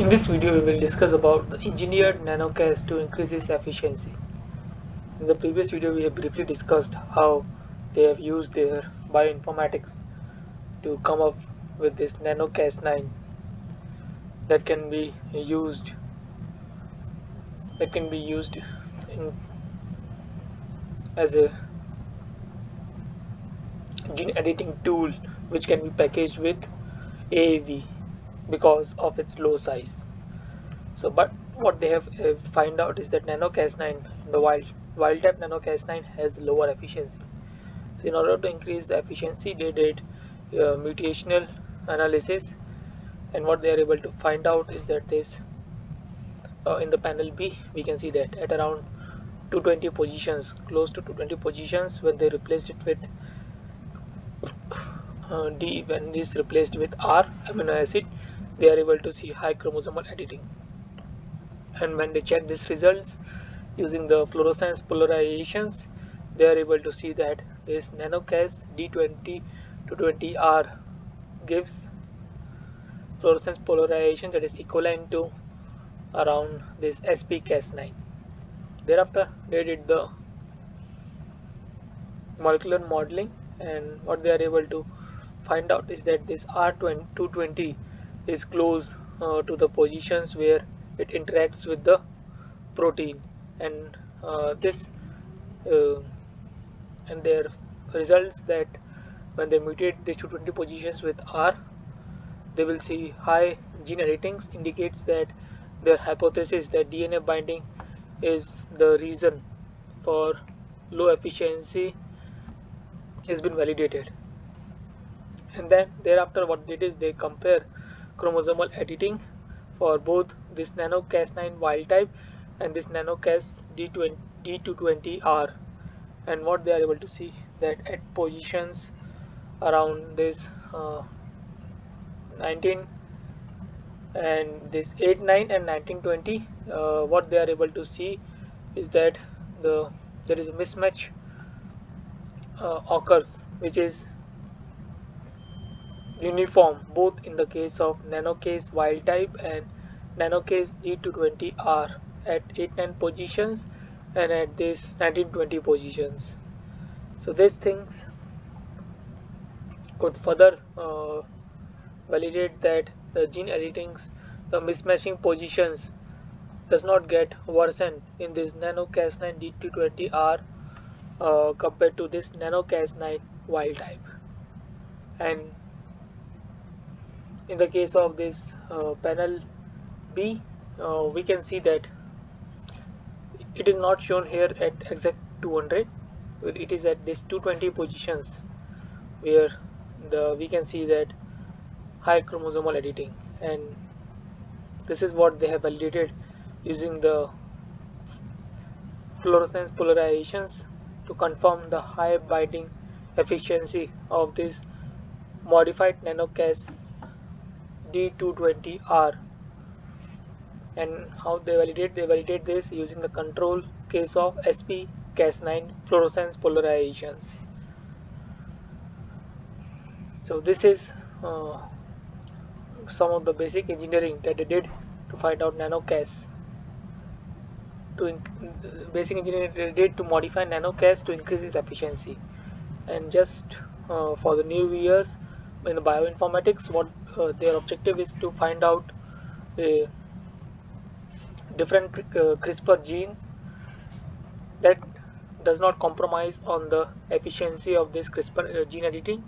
In this video, we will discuss about the engineered NanoCas to increase its efficiency. In the previous video, we have briefly discussed how they have used their bioinformatics to come up with this NanoCas9 that can be used in, as a gene editing tool, which can be packaged with AAV because of its low size. So, but what they have find out is that NanoCas9, the wild type NanoCas9 has lower efficiency. So in order to increase the efficiency, they did mutational analysis, and what they are able to find out is that this in the panel B, we can see that at around 220 positions, close to 220 positions, when they replaced it with D, when this replaced with R amino acid, they are able to see high chromosomal editing. And when they check these results using the fluorescence polarizations, they are able to see that this NanoCas D20 to 20R gives fluorescence polarization that is equivalent to around this SP-Cas9. Thereafter, they did the molecular modeling, and what they are able to find out is that this R220 is close to the positions where it interacts with the protein, and this uh, and their results that when they mutate these 220 positions with R, they will see high gene editings, indicates that their hypothesis that DNA binding is the reason for low efficiency has been validated. And then thereafter, what they did is they compare chromosomal editing for both this NanoCas9 wild type and this NanoCas D220R, and what they are able to see that at positions around this 19 and this 8, 9 and 1920, what they are able to see is that there is a mismatch occurs, which is uniform both in the case of NanoCas wild type and NanoCas D220R at 8, 9 positions and at this 1920 positions. So these things could further validate that the gene editings, the mismatching positions does not get worsened in this NanoCas9 D220R compared to this NanoCas9 wild type. And in the case of this panel B, we can see that it is not shown here at exact 200, it is at this 220 positions where we can see that high chromosomal editing, and this is what they have validated using the fluorescence polarizations to confirm the high binding efficiency of this modified NanoCas D220R. And how they validate this using the control case of SP-Cas9 fluorescence polarizations. So this is some of the basic engineering that they did to find out NanoCas. Basic engineering they did to modify NanoCas to increase its efficiency. And just for the new viewers in the bioinformatics, what their objective is to find out different CRISPR genes that does not compromise on the efficiency of this CRISPR gene editing.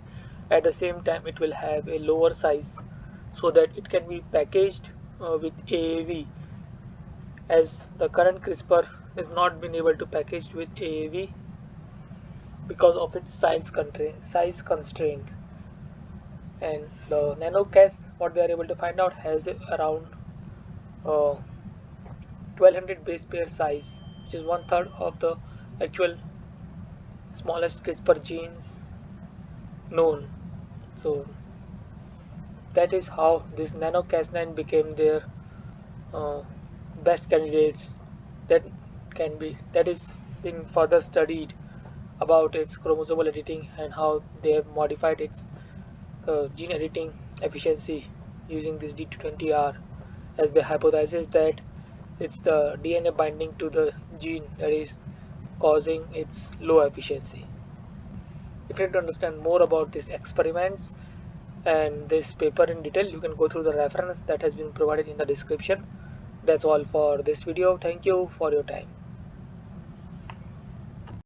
At the same time, it will have a lower size so that it can be packaged with AAV, as the current CRISPR has not been able to package with AAV because of its size constraint. And the NanoCas, what they are able to find out, has around 1200 base pair size, which is 1/3 of the actual smallest CRISPR genes known. So that is how this NanoCas9 became their uh, best candidates that is being further studied about its chromosomal editing and how they have modified its gene editing efficiency using this D220R. as the hypothesis that it's the DNA binding to the gene that is causing its low efficiency. If you need to understand more about these experiments and this paper in detail, you can go through the reference that has been provided in the description. That's all for this video. Thank you for your time.